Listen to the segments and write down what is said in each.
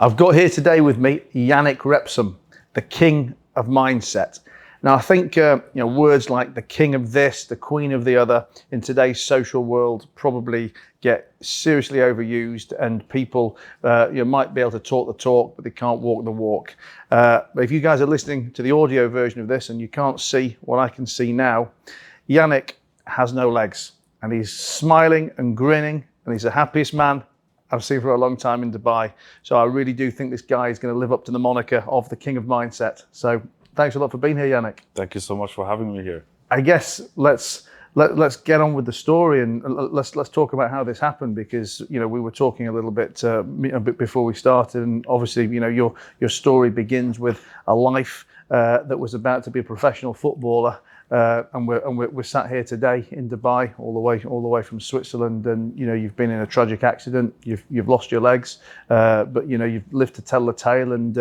I've got here today with me Yannick Rebsamen, the king of mindset. Now, I think words like the king of this, the queen of the other, in today's social world probably get seriously overused, and people might be able to talk the talk, but they can't walk the walk. But if you guys are listening to the audio version of this and you can't see what I can see now, Yannick has no legs, and he's smiling and grinning, and he's the happiest man I've seen for a long time in Dubai. So I really do think this guy is going to live up to the moniker of the king of mindset. So thanks a lot for being here, Yannick. Thank you so much for having me here. I guess let's get on with the story, and let's talk about how this happened, because we were talking a little bit before we started, and obviously your story begins with a life that was about to be a professional footballer. And we're sat here today in Dubai, all the way from Switzerland, and you've been in a tragic accident, you've lost your legs, but you've lived to tell the tale, and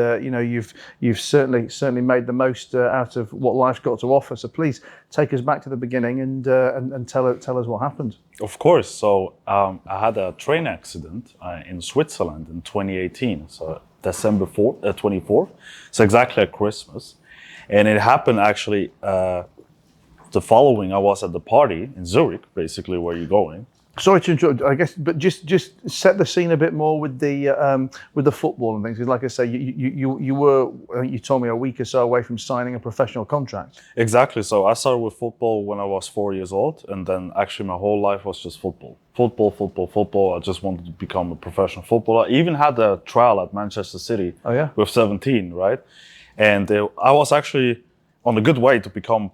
you've certainly made the most out of what life's got to offer. So please take us back to the beginning and tell us what happened. Of course. So I had a train accident in Switzerland in 2018, so December 24th, so exactly at Christmas, and it happened actually. The following, I was at the party in Zurich, basically where you're going. Sorry to interrupt, I guess, but just set the scene a bit more with the football and things. Because, like I say, you told me a week or so away from signing a professional contract. Exactly. So I started with football when I was 4 years old, and then actually my whole life was just football. Football. I just wanted to become a professional footballer. I even had a trial at Manchester City. Oh yeah. With 17, right? And I was actually on a good way to become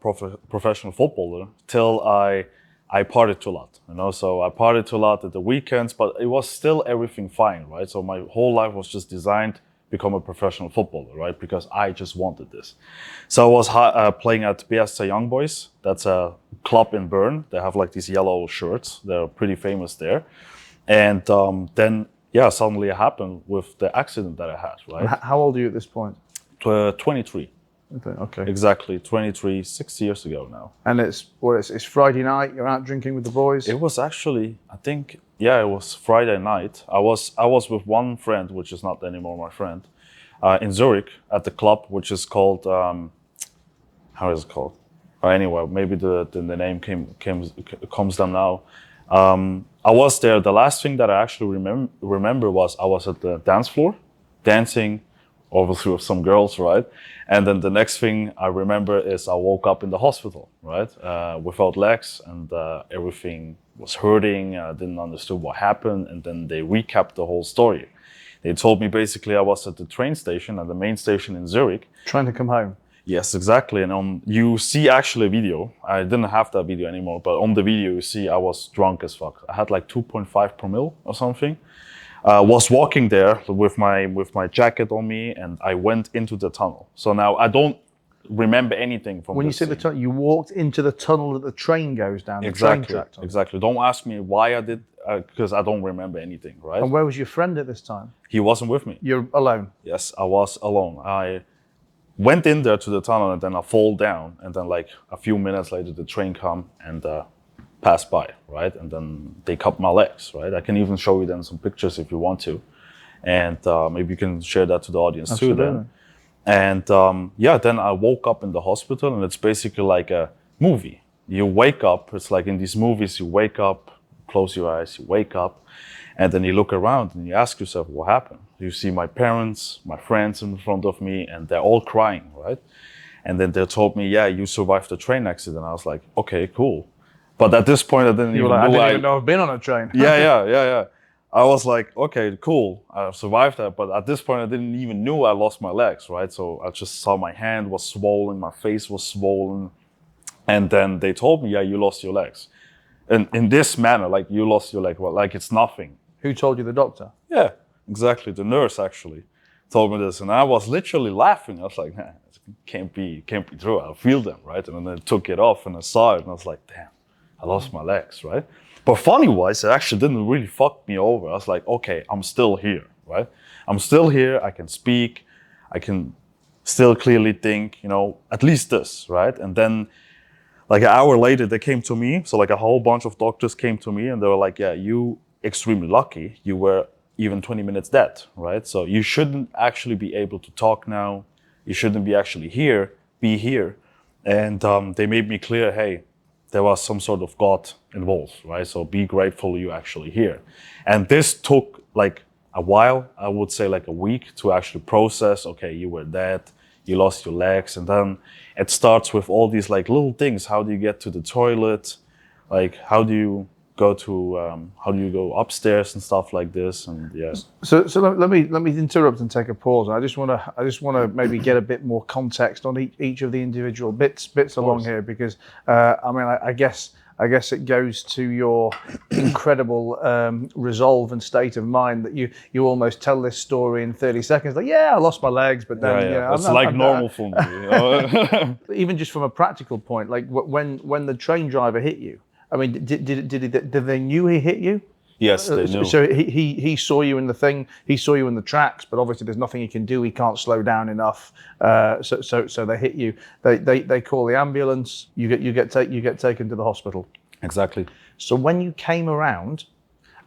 professional footballer till I partied too a lot, So I partied too a lot at the weekends, but it was still everything fine, right? So my whole life was just designed to become a professional footballer, right? Because I just wanted this. So I was playing at BSC Young Boys. That's a club in Bern. They have like these yellow shirts. They're pretty famous there. And then suddenly it happened with the accident that I had, right? How old are you at this point? 23. Okay. Exactly, 23, 6 years ago now. And it's Friday night, you're out drinking with the boys? It was actually, I think, it was Friday night. I was with one friend, which is not anymore my friend, in Zurich at the club, which is called, how is it called? Anyway, maybe the name comes down now. I was there. The last thing that I actually remember was I was at the dance floor, dancing, obviously with some girls, right? And then the next thing I remember is I woke up in the hospital, right? Without legs, and everything was hurting. I didn't understand what happened. And then they recapped the whole story. They told me basically I was at the train station, at the main station in Zurich. Trying to come home. Yes, exactly. And you see actually a video. I didn't have that video anymore, but on the video you see I was drunk as fuck. I had like 2.5 promille or something. Was walking there with my jacket on me, and I went into the tunnel. So now I don't remember anything from. When you say the tunnel, you walked into the tunnel that the train goes down. Exactly. The train track. Exactly. Don't ask me why I did, because I don't remember anything. Right. And where was your friend at this time? He wasn't with me. You're alone. Yes, I was alone. I went in there to the tunnel, and then I fall down, and then like a few minutes later the train come and pass by, right? And then they cut my legs, right? I can even show you then some pictures if you want to. And maybe you can share that to the audience. Absolutely. Too then. And then I woke up in the hospital, and it's basically like a movie. You wake up, it's like in these movies, you wake up, close your eyes, you wake up, and then you look around and you ask yourself, what happened? You see my parents, my friends in front of me, and they're all crying, right? And then they told me, you survived the train accident. I was like, okay, cool. But at this point, I didn't even know I've been on a train. Yeah. I was like, okay, cool. I survived that. But at this point, I didn't even know I lost my legs, right? So I just saw my hand was swollen, my face was swollen. And then they told me, you lost your legs. And in this manner, like you lost your leg, well, like it's nothing. Who told you, the doctor? Yeah, exactly. The nurse actually told me this. And I was literally laughing. I was like, nah, it can't be true. I feel them, right? And then I took it off and I saw it and I was like, damn. I lost my legs, right? But funny wise, it actually didn't really fuck me over. I was like, okay, I'm still here, right? I'm still here, I can speak, I can still clearly think, at least this, right? And then like an hour later, they came to me. So like a whole bunch of doctors came to me and they were like, you extremely lucky. You were even 20 minutes dead, right? So you shouldn't actually be able to talk now. You shouldn't be actually be here. And they made me clear, hey, there was some sort of God involved, right? So be grateful you're actually here. And this took like a while, I would say like a week to actually process, okay, you were dead, you lost your legs. And then it starts with all these like little things. How do you get to the toilet? Like, how do you go upstairs and stuff like this? And yeah. So let me interrupt and take a pause. I just want to maybe get a bit more context on each of the individual bits along here, because I mean I guess it goes to your incredible resolve and state of mind that you almost tell this story in 30 seconds. Like, yeah, I lost my legs, but then It's like normal for me. You know? Even just from a practical point, like when the train driver hit you. I mean, did they knew he hit you? Yes, they knew. So he saw you in the thing. He saw you in the tracks, but obviously there's nothing he can do. He can't slow down enough. So they hit you. They call the ambulance. You get taken to the hospital. Exactly. So when you came around,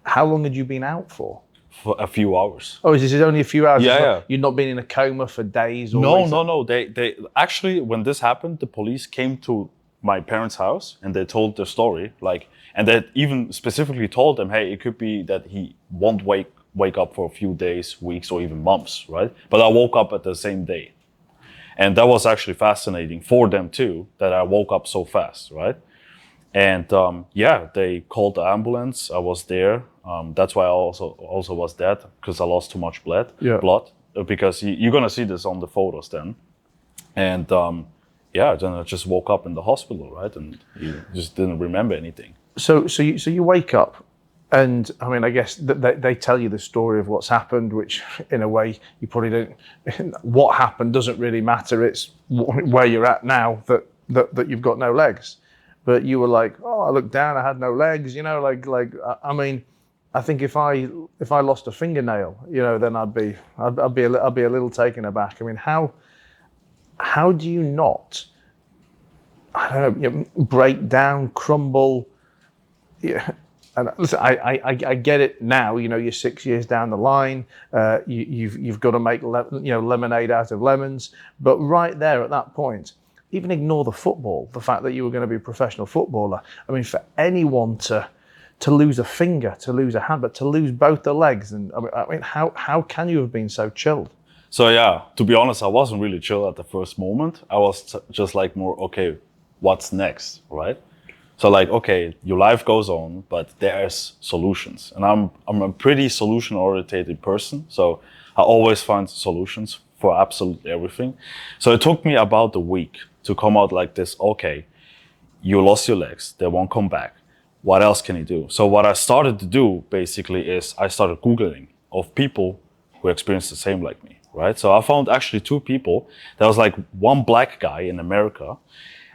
how long had you been out for? For a few hours. Oh, is this only a few hours? Yeah. You've not been in a coma for days? Or No. They actually, when this happened, the police came to my parents' house and they told their story, like, and they even specifically told them, hey, it could be that he won't wake up for a few days, weeks, or even months, right? But I woke up at the same day, and that was actually fascinating for them too, that I woke up so fast, right? And they called the ambulance. I was there. That's why I also was dead, because I lost too much blood. Because you're gonna see this on the photos then, and. Then I just woke up in the hospital, right? And you just didn't remember anything. So you wake up, and I mean, I guess they tell you the story of what's happened, which in a way you probably don't. What happened doesn't really matter. It's where you're at now that you've got no legs. But you were like, oh, I looked down, I had no legs. You know, like I mean, I think if I lost a fingernail, you know, then I'd be a little taken aback. I mean, how do you not, I don't know, break down, crumble? Yeah. And listen, I get it now. You know, you're 6 years down the line. You've got to make lemonade out of lemons. But right there at that point, even ignore the football. The fact that you were going to be a professional footballer. I mean, for anyone to lose a finger, to lose a hand, but to lose both the legs, and I mean, how can you have been so chilled? So yeah, to be honest, I wasn't really chill at the first moment. I was just like more, okay, what's next, right? So like, okay, your life goes on, but there's solutions. And I'm a pretty solution-oriented person. So I always find solutions for absolutely everything. So it took me about a week to come out like this, okay, you lost your legs, they won't come back. What else can you do? So what I started to do basically is I started Googling of people who experienced the same like me. Right, so I found actually two people. There was like one black guy in America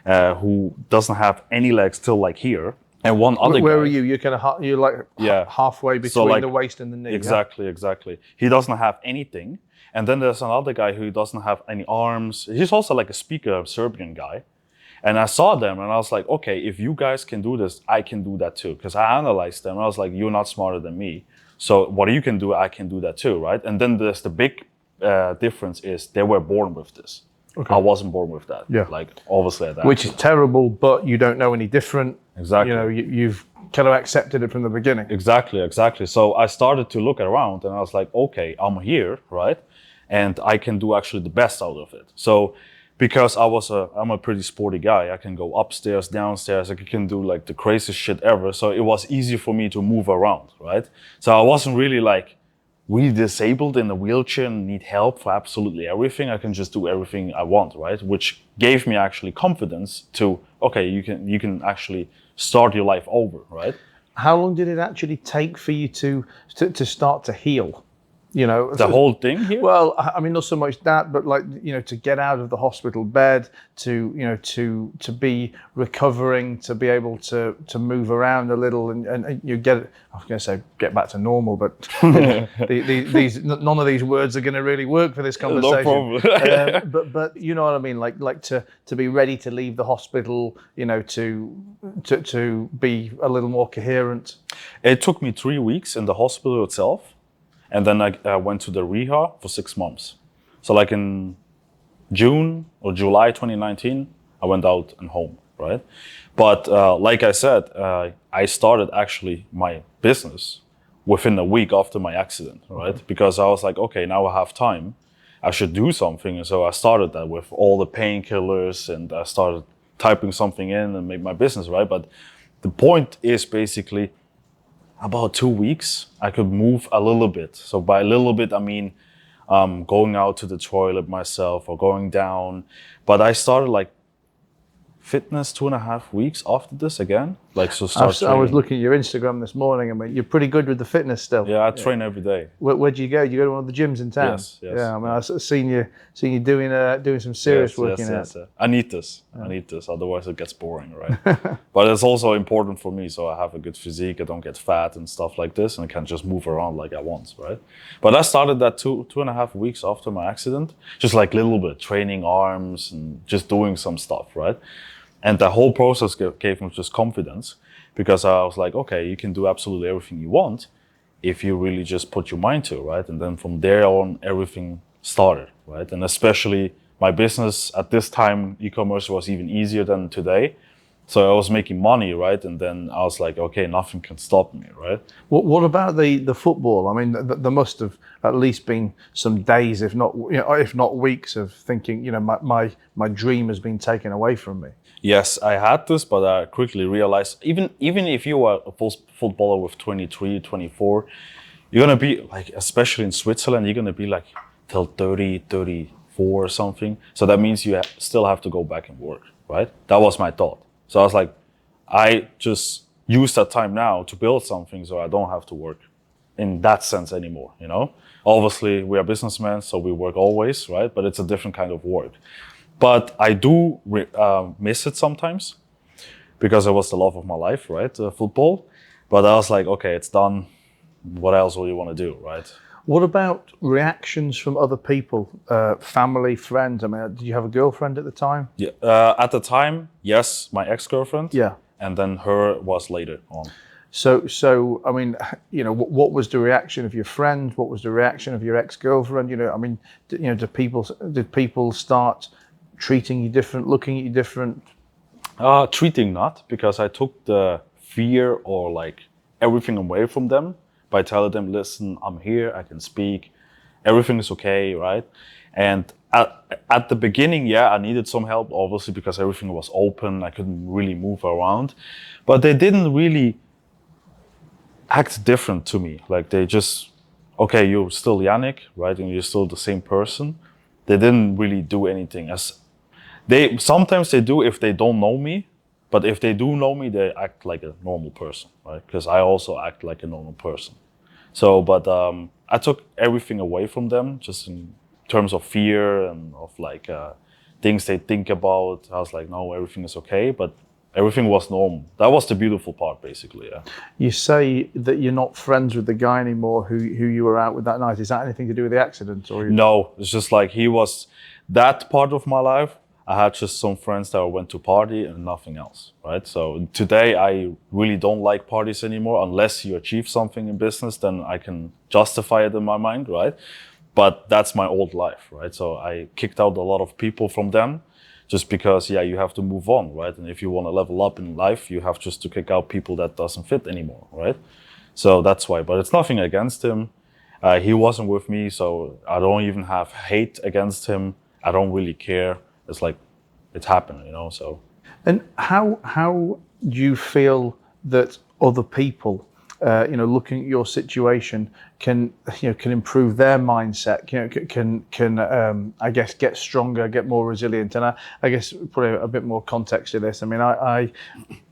who doesn't have any legs till like here, and one other guy. Where are you? You're kind of halfway between the waist and the knee. Exactly. He doesn't have anything, and then there's another guy who doesn't have any arms. He's also like a speaker, a Serbian guy. And I saw them and I was like, okay, if you guys can do this, I can do that too. Because I analyzed them and I was like, you're not smarter than me. So what you can do, I can do that too, right? And then there's the big difference is they were born with this. Okay. I wasn't born with that. Yeah. Like obviously at that. Which is terrible, but you don't know any different. Exactly. You know, you've kind of accepted it from the beginning. Exactly. So I started to look around and I was like, okay, I'm here, right? And I can do actually the best out of it. So because I'm a pretty sporty guy, I can go upstairs, downstairs, I can do like the craziest shit ever. So it was easy for me to move around, right? So I wasn't really like really disabled in a wheelchair and need help for absolutely everything. I can just do everything I want, right? Which gave me actually confidence to, okay, you can actually start your life over, right? How long did it actually take for you to start to heal? You know, the whole thing here? Well, I mean, not so much that, but like, you know, to get out of the hospital bed, to be recovering, to be able to move around a little and you get, I was going to say get back to normal, but these none of these words are going to really work for this conversation. No problem. But you know what I mean? Like to be ready to leave the hospital, you know, to be a little more coherent. It took me 3 weeks in the hospital itself. And then I went to the rehab for 6 months. So like in June or July 2019, I went out and home, right? But like I said, I started actually my business within a week after my accident, right? Okay. Because I was like, okay, now I have time. I should do something. And so I started that with all the painkillers, and I started typing something in and made my business, right? But the point is basically about 2 weeks, I could move a little bit. So by a little bit, I mean going out to the toilet myself or going down. But I started like fitness 2.5 weeks after this again. Like, so start I was training. looking at your Instagram this morning. I mean, you're pretty good with the fitness still. Yeah, I train every day. Where do you go? Do you go to one of the gyms in town? Yes. Yeah, I mean, I've sort of seen you doing some serious working out. Yes. I need this. Otherwise it gets boring, right? But it's also important for me, so I have a good physique. I don't get fat and stuff like this, and I can just move around like I want, right? But I started that 2.5 weeks after my accident, just like little bit training arms and just doing some stuff, right? And the whole process gave me just confidence, because I was like, okay, you can do absolutely everything you want if you really just put your mind to it, right? And then from there on, everything started, right? And especially my business at this time, e-commerce was even easier than today. So I was making money, right? And then I was like, okay, nothing can stop me, right? What about the football? I mean, there must have at least been some days, if not weeks, of thinking, my dream has been taken away from me. Yes, I had this, but I quickly realized even if you are a footballer with 23, 24, you're gonna be like, especially in Switzerland, you're gonna be like till 30, 34 or something. So that means you still have to go back and work, right? That was my thought. So I was like, I just use that time now to build something, so I don't have to work in that sense anymore, Obviously, we are businessmen, so we work always, right? But it's a different kind of work. But I do miss it sometimes, because it was the love of my life, right? Football. But I was like, okay, it's done. What else will you want to do, right? What about reactions from other people, family, friends? I mean, did you have a girlfriend at the time? Yeah, at the time, yes, my ex-girlfriend. Yeah. And then her was later on. So I mean, what was the reaction of your friend? What was the reaction of your ex-girlfriend? I mean, did people start treating you different, looking at you different? Treating not, because I took the fear or like everything away from them by telling them, listen, I'm here, I can speak, everything is okay, right? And at the beginning, yeah, I needed some help, obviously, because everything was open, I couldn't really move around. But they didn't really act different to me. Like, they just, okay, you're still Yannick, right? And you're still the same person. They didn't really do anything. Sometimes they do if they don't know me, but if they do know me, they act like a normal person, right? Because I also act like a normal person. So, but I took everything away from them, just in terms of fear and of like things they think about. I was like, no, everything is okay, but everything was normal. That was the beautiful part, basically. Yeah. You say that you're not friends with the guy anymore who you were out with that night. Is that anything to do with the accident, or? No, it's just like he was that part of my life. I had just some friends that I went to party and nothing else, right? So today I really don't like parties anymore. Unless you achieve something in business, then I can justify it in my mind, right? But that's my old life, right? So I kicked out a lot of people from them, just because, yeah, you have to move on, right? And if you want to level up in life, you have just to kick out people that doesn't fit anymore, right? So that's why, but it's nothing against him. He wasn't with me, so I don't even have hate against him. I don't really care. It's like, it happened, so. And how do you feel that other people, looking at your situation, can improve their mindset, can I guess get stronger, get more resilient? And I guess put a bit more context to this. I mean, I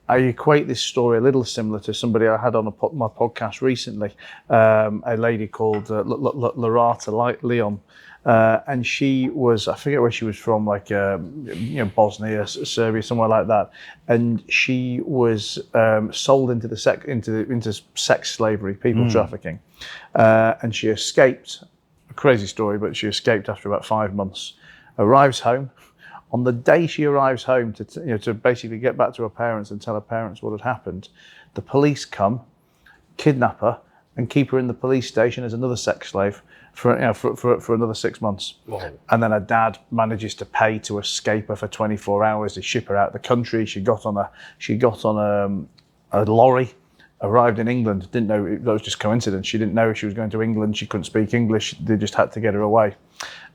equate this story a little similar to somebody I had on my podcast recently, a lady called Lurata, Lyon. And she was, I forget where she was from, like Bosnia, Serbia, somewhere like that. And she was sold into sex slavery, people trafficking, and she escaped. A crazy story, but she escaped after about 5 months. Arrives home. On the day she arrives home to basically get back to her parents and tell her parents what had happened, the police come, kidnap her, and keep her in the police station as another sex slave for another 6 months. Whoa. And then her dad manages to pay to escape her for 24 hours. They ship her out of the country. She got on a lorry, arrived in England. Didn't know, it was just coincidence. She didn't know she was going to England. She couldn't speak English. They just had to get her away.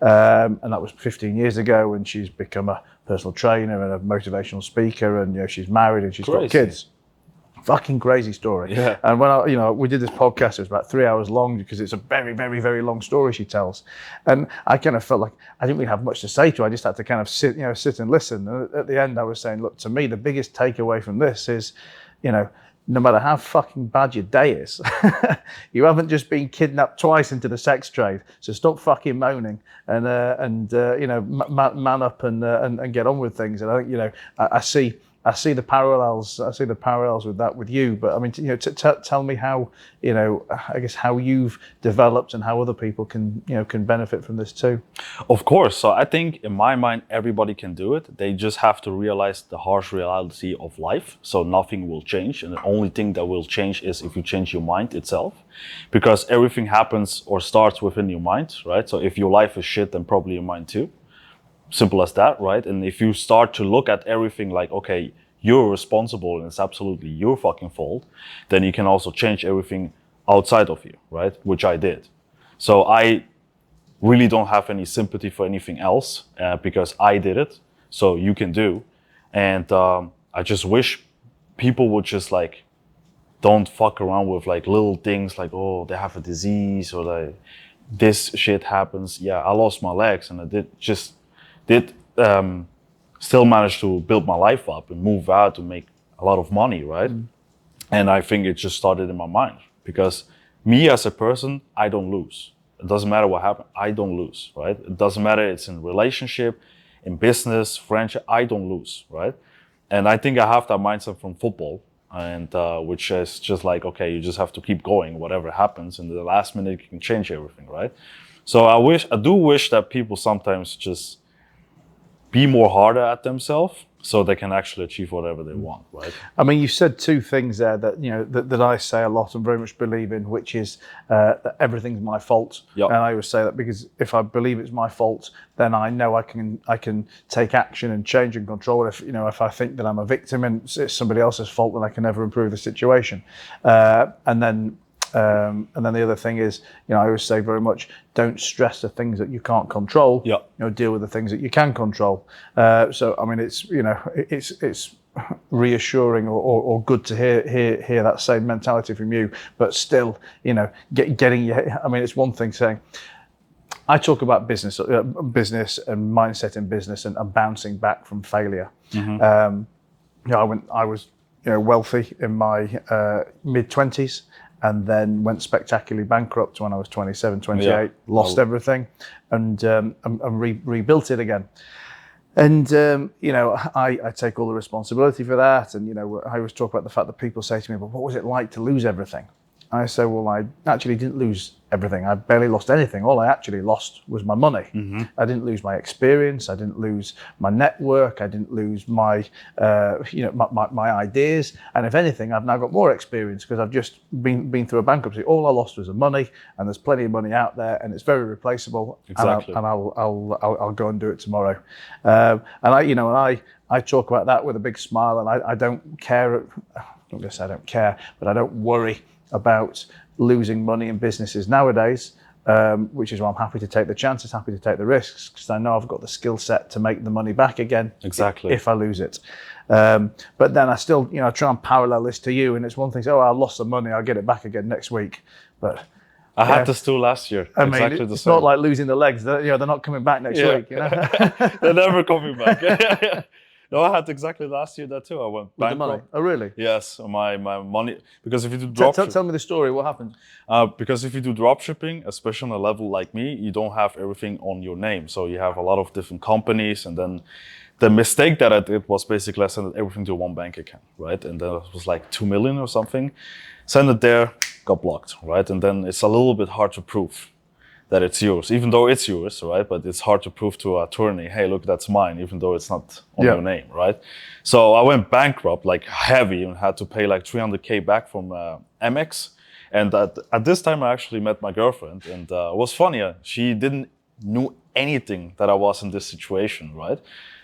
And that was 15 years ago, and she's become a personal trainer and a motivational speaker, and she's married and she's got kids. Fucking crazy story. Yeah. And when we did this podcast, it was about 3 hours long because it's a very, very, very long story she tells. And I kind of felt like I didn't really have much to say to her. I just had to kind of sit and listen. And at the end, I was saying, look, to me, the biggest takeaway from this is, no matter how fucking bad your day is, you haven't just been kidnapped twice into the sex trade. So stop fucking moaning and man up and get on with things. And I think I see the parallels. I see the parallels with that with you. But I mean, tell me how I guess how you've developed and how other people can benefit from this too. Of course. So I think in my mind, everybody can do it. They just have to realize the harsh reality of life. So nothing will change, and the only thing that will change is if you change your mind itself, because everything happens or starts within your mind, right? So if your life is shit, then probably your mind too. Simple as that, right? And if you start to look at everything like, okay, you're responsible and it's absolutely your fucking fault, then you can also change everything outside of you, right? Which I did. So I really don't have any sympathy for anything else because I did it. So you can do. And I just wish people would just like, don't fuck around with like little things like, oh, they have a disease or like this shit happens. Yeah, I lost my legs and I did still manage to build my life up and move out to make a lot of money, right? And I think it just started in my mind because me as a person, I don't lose. It doesn't matter what happened, I don't lose, right? It doesn't matter, it's in relationship, in business, friendship, I don't lose, right? And I think I have that mindset from football, and which is just like, okay, you just have to keep going, whatever happens, and the last minute you can change everything, right? So I do wish that people sometimes just be more harder at themselves so they can actually achieve whatever they want, right? I mean, you said two things there that that I say a lot and very much believe in, which is that everything's my fault. Yep. And I always say that because if I believe it's my fault, then I know I can take action and change and control. If I think that I'm a victim and it's somebody else's fault, then I can never improve the situation. And then the other thing is, I always say very much, don't stress the things that you can't control. Yeah. Deal with the things that you can control. So I mean, it's reassuring or good to hear that same mentality from you. But still, getting your. I mean, it's one thing saying. I talk about business and mindset in business and bouncing back from failure. Mm-hmm. I was wealthy in my mid-20s. And then went spectacularly bankrupt when I was 27, 28, lost everything and rebuilt it again. And, I take all the responsibility for that. And, I always talk about the fact that people say to me, but what was it like to lose everything? I say, well, I actually didn't lose everything. I barely lost anything. All I actually lost was my money. Mm-hmm. I didn't lose my experience. I didn't lose my network. I didn't lose my ideas. And if anything, I've now got more experience because I've just been through a bankruptcy. All I lost was the money, and there's plenty of money out there, and it's very replaceable. Exactly. And I'll go and do it tomorrow. I talk about that with a big smile, and I don't care. I'm not going to say I don't care, but I don't worry about losing money in businesses nowadays, which is why I'm happy to take the chances, happy to take the risks, because I know I've got the skill set to make the money back again. Exactly. If I lose it. But then I still, try and parallel this to you, and it's one thing, I lost the money, I'll get it back again next week. But I had this too last year. I mean, it's not like losing the legs. They're not coming back next week. They're never coming back. No, I had exactly last year that too. I went bankrupt. The money? Oh, really? Yes, my money, because if you do dropshipping... Tell me the story, what happened? Because if you do dropshipping, especially on a level like me, you don't have everything on your name. So you have a lot of different companies, and then the mistake that I did was basically I sent everything to one bank account, right? And then it was like 2 million or something. Send it there, got blocked, right? And then it's a little bit hard to prove that it's yours, even though it's yours, right? But it's hard to prove to an attorney, hey, look, that's mine, even though it's not on your name, right? So I went bankrupt, like heavy, and had to pay like 300K back from Amex. And at this time, I actually met my girlfriend, and it was funny. She didn't knew anything that I was in this situation, right?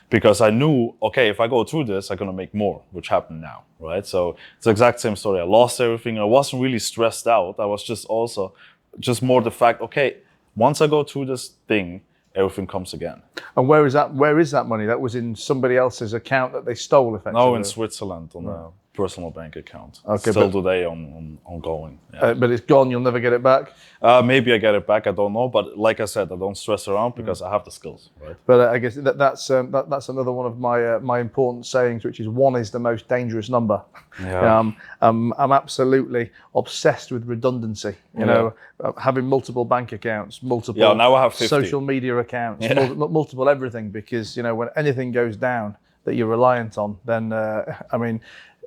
Because I knew, okay, if I go through this, I'm gonna make more, which happened now, right? So it's the exact same story. I lost everything. I wasn't really stressed out. I was just more the fact, okay, once I go through this thing, everything comes again. And where is that? Where is that money? That was in somebody else's account that they stole, effectively. No, in Switzerland on a personal bank account. Okay, Still today ongoing. Yeah. But it's gone. You'll never get it back. Maybe I get it back. I don't know. But like I said, I don't stress around because I have the skills, right? But I guess that's another one of my important sayings, which is 1 is the most dangerous number. Yeah. I'm absolutely obsessed with redundancy. You know, having multiple bank accounts, multiple now I have 50. social media accounts, multiple everything, because you know when anything goes down that you're reliant on, then I mean.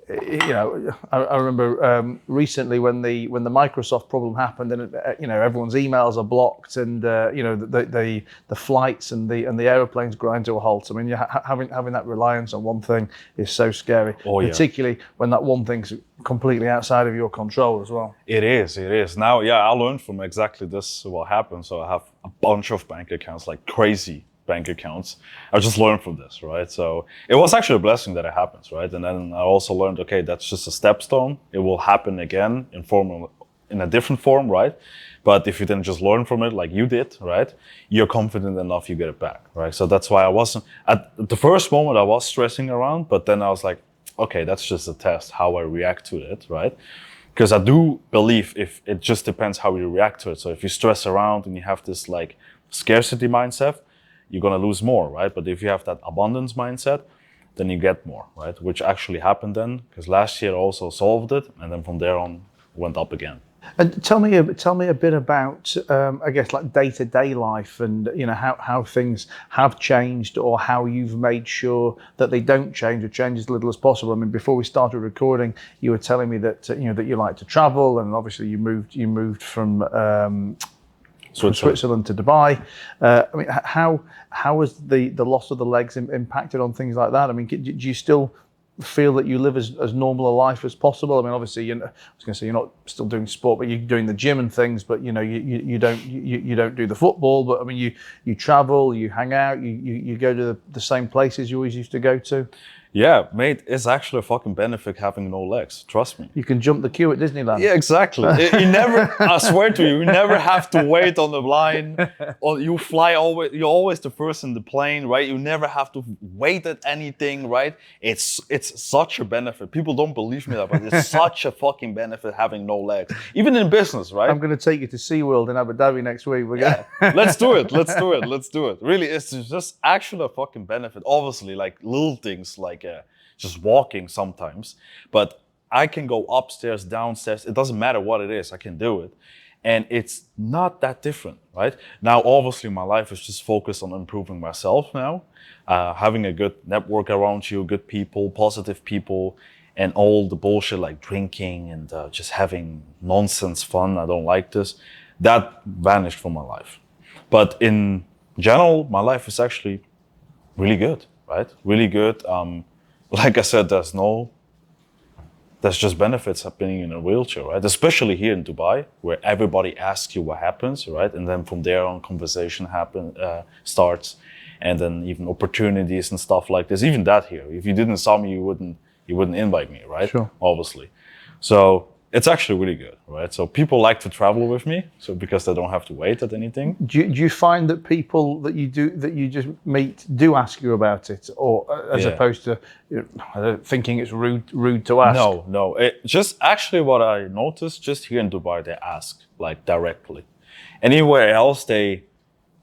You know, I remember recently when the Microsoft problem happened, and you know everyone's emails are blocked, and you know the flights and the airplanes grind to a halt. I mean, having that reliance on one thing is so scary, particularly when that one thing's completely outside of your control as well. It is. Now, I learned from exactly this what happened. So I have a bunch of bank accounts, like crazy bank accounts. I just learned from this, right? So it was actually a blessing that it happens, right? And then I also learned, okay, that's just a stepstone. It will happen again in a different form, right? But if you then just learn from it like you did, right, you're confident enough you get it back, right? So that's why I wasn't, at the first moment I was stressing around, but then I was like, okay, that's just a test, how I react to it, right? Because I do believe if it just depends how you react to it. So if you stress around and you have this like scarcity mindset, you're going to lose more, right? But if you have that abundance mindset, then you get more, right? Which actually happened then, because last year I also solved it, and then from there on went up again. And tell me a bit about, I guess, like day-to-day life, and you know how things have changed, or how you've made sure that they don't change or change as little as possible. I mean, before we started recording, you were telling me that you know that you like to travel, and obviously you moved from Switzerland to Dubai. I mean, how has the loss of the legs impacted on things like that? I mean, do you still feel that you live as normal a life as possible? I mean, obviously, I was going to say you're not still doing sport, but you're doing the gym and things. But you know, you don't do the football. But I mean, you travel, you hang out, you go to the same places you always used to go to. Yeah, mate, it's actually a fucking benefit having no legs. Trust me. You can jump the queue at Disneyland. Yeah, exactly. You never, I swear to you, you never have to wait on the line. Or you fly always, you're always the first in the plane, right? You never have to wait at anything, right? It's such a benefit. People don't believe me that, but it's such a fucking benefit having no legs. Even in business, right? I'm going to take you to SeaWorld in Abu Dhabi next week. Let's do it. Really, it's just actually a fucking benefit. Obviously, like little things like just walking sometimes, but I can go upstairs, downstairs. It doesn't matter what it is. I can do it. And it's not that different, right? Now, obviously, my life is just focused on improving myself now, having a good network around you, good people, positive people, and all the bullshit like drinking and just having nonsense fun. I don't like this. That vanished from my life. But in general, my life is actually really good, right? Really good. Like I said, there's just benefits of being in a wheelchair, right? Especially here in Dubai, where everybody asks you what happens, right? And then from there on, conversation starts, and then even opportunities and stuff like this. Even that here, if you didn't saw me, you wouldn't invite me, right? Sure. Obviously. So it's actually really good, right? So people like to travel with me, so because they don't have to wait at anything. Do you find that people that you just meet do ask you about it, or as opposed to thinking it's rude to ask? No. It just actually what I noticed just here in Dubai, they ask like directly. Anywhere else, they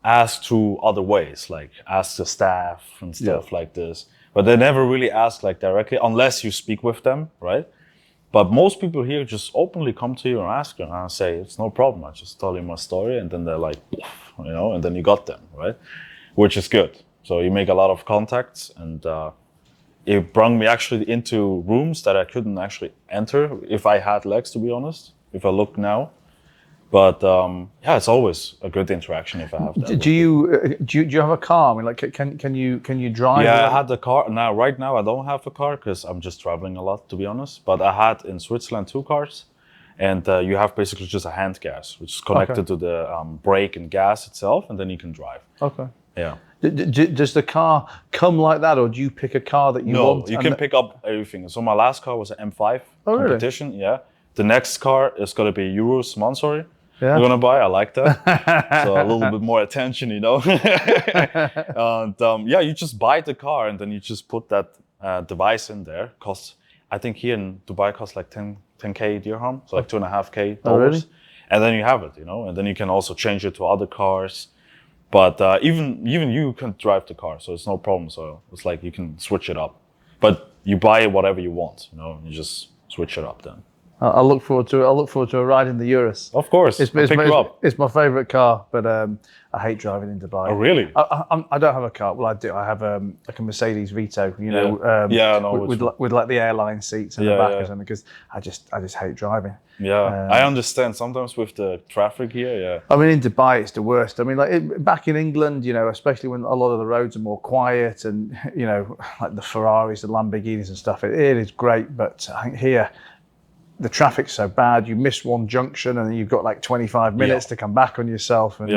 ask through other ways, like ask the staff and stuff like this. But they never really ask like directly, unless you speak with them, right? But most people here just openly come to you and ask you, and I say, it's no problem. I just tell you my story, and then they're like, you know, and then you got them, right? Which is good. So you make a lot of contacts, and it brought me actually into rooms that I couldn't actually enter if I had legs, to be honest, if I look now. But it's always a good interaction if I have that. Do you have a car? I mean, like, can you drive? Yeah, I had the car. Right now I don't have a car because I'm just traveling a lot, to be honest. But I had in Switzerland 2 cars, and you have basically just a hand gas, which is connected to the brake and gas itself, and then you can drive. Okay. Yeah. Does the car come like that, or do you pick a car that you want? No, you can pick up everything. So my last car was an M5 competition. Really? Yeah. The next car is going to be Euro's Mansory. Yeah. I'm going to buy. I like that. So a little bit more attention, you know. And you just buy the car and then you just put that device in there. Costs, I think here in Dubai costs like 10K dirham, so like $2.5K. Oh, really? And then you have it, you know. And then you can also change it to other cars. But even you can drive the car, so it's no problem. So it's like you can switch it up. But you buy whatever you want, you know. You just switch it up then. I look forward to it. I look forward to a ride in the Urus. Of course, it's my favourite car, but I hate driving in Dubai. Oh, really? I don't have a car. Well, I do. I have like a Mercedes Vito, you know, with like the airline seats in the back or something. Because I just hate driving. Yeah, I understand. Sometimes with the traffic here, yeah. I mean, in Dubai, it's the worst. I mean, like back in England, you know, especially when a lot of the roads are more quiet, and you know, like the Ferraris, the Lamborghinis, and stuff. It is great, but I think here, the traffic's so bad. You miss one junction, and then you've got like 25 minutes to come back on yourself, and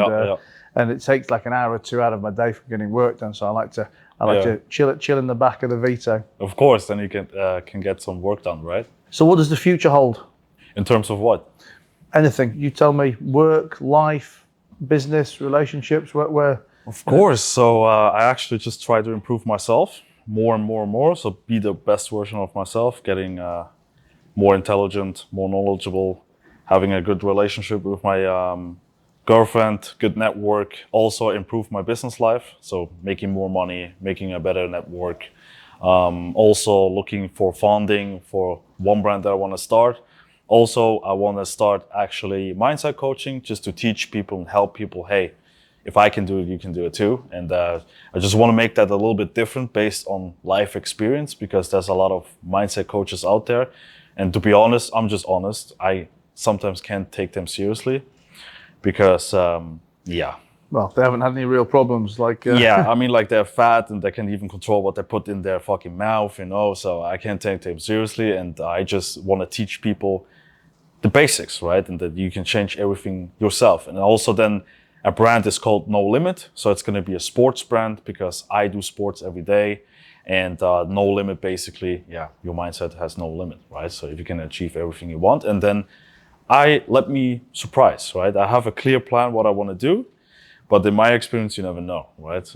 and it takes like an hour or two out of my day from getting work done. So I like to chill in the back of the Vito. Of course, then you can get some work done, right? So what does the future hold? In terms of what? Anything. You tell me. Work, life, business, relationships. Where? Of course. So I actually just try to improve myself more and more and more. So be the best version of myself, getting more intelligent, more knowledgeable, having a good relationship with my girlfriend, good network, also improve my business life. So making more money, making a better network. Also looking for funding for one brand that I want to start. Also, I want to start actually mindset coaching just to teach people and help people, hey, if I can do it, you can do it too. And I just want to make that a little bit different based on life experience, because there's a lot of mindset coaches out there. And to be honest, I'm just honest, I sometimes can't take them seriously because, Well, they haven't had any real problems. I mean, like they're fat and they can't even control what they put in their fucking mouth, you know, so I can't take them seriously. And I just want to teach people the basics, right? And that you can change everything yourself. And also then a brand is called No Limit. So it's going to be a sports brand because I do sports every day. And no limit, basically, your mindset has no limit, right? So if you can achieve everything you want, and then let me surprise, right? I have a clear plan what I want to do, but in my experience, you never know, right?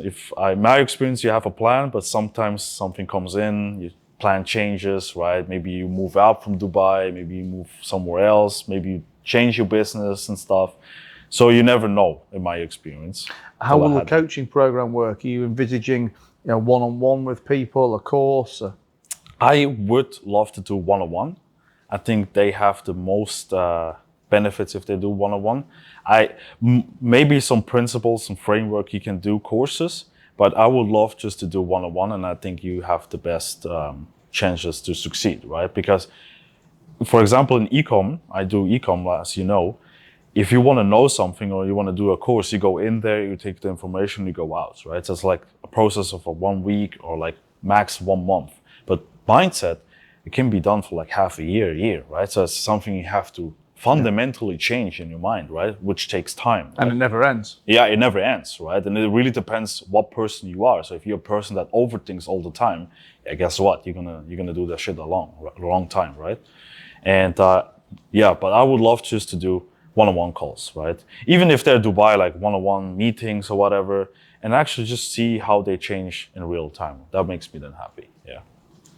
My experience, you have a plan, but sometimes something comes in, your plan changes, right? Maybe you move out from Dubai, maybe you move somewhere else, maybe you change your business and stuff. So you never know, in my experience. How will the coaching program work? Are you envisaging, you know, one-on-one with people, a course? I would love to do one-on-one. I think they have the most benefits if they do one-on-one. Maybe some principles, some framework you can do courses, but I would love just to do one-on-one, and I think you have the best chances to succeed, right? Because, for example, in e-com, I do e-com, as you know. If you want to know something or you want to do a course, you go in there, you take the information, you go out, right? So it's like a process of 1 week or like max 1 month. But mindset, it can be done for like half a year, right? So it's something you have to fundamentally change in your mind, right? Which takes time. Right? And it never ends. Yeah, it never ends, right? And it really depends what person you are. So if you're a person that overthinks all the time, guess what? You're gonna do that shit a long time, right? And but I would love just to do one-on-one calls, right? Even if they're Dubai, like one-on-one meetings or whatever, and actually just see how they change in real time. That makes me then happy, yeah.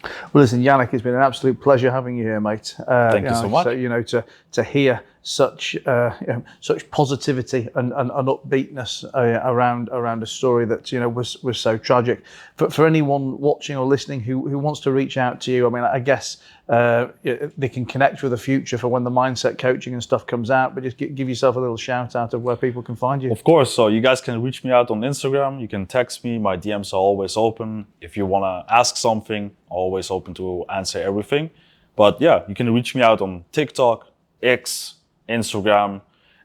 Well, listen, Yannick, it's been an absolute pleasure having you here, mate. Thank you so much. So, you know, to hear such such positivity and upbeatness around a story that, you know, was so tragic. For anyone watching or listening who wants to reach out to you, I mean, I guess they can connect with the future for when the mindset coaching and stuff comes out. But just give yourself a little shout out of where people can find you. Of course. So you guys can reach me out on Instagram. You can text me. My DMs are always open. If you want to ask something, always open to answer everything. But yeah, you can reach me out on TikTok, X, Instagram.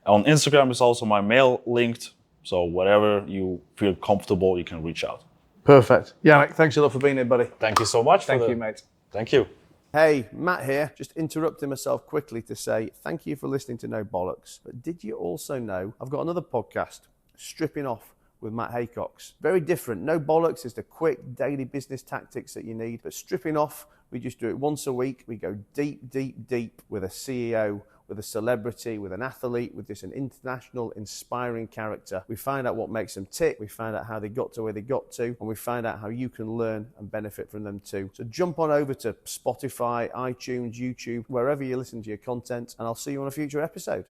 On Instagram is also my mail linked. So whatever you feel comfortable, you can reach out. Perfect. Yannick, thanks a lot for being here, buddy. Thank you so much. Thank you, mate. Thank you. Hey, Matt here, just interrupting myself quickly to say thank you for listening to No Bollocks. But did you also know I've got another podcast, Stripping Off with Matt Haycox? Very different. No Bollocks is the quick daily business tactics that you need, but Stripping Off, we just do it once a week. We go deep, deep, deep with a CEO, with a celebrity, with an athlete, with just an international, inspiring character. We find out what makes them tick, we find out how they got to where they got to, and we find out how you can learn and benefit from them too. So jump on over to Spotify, iTunes, YouTube, wherever you listen to your content, and I'll see you on a future episode.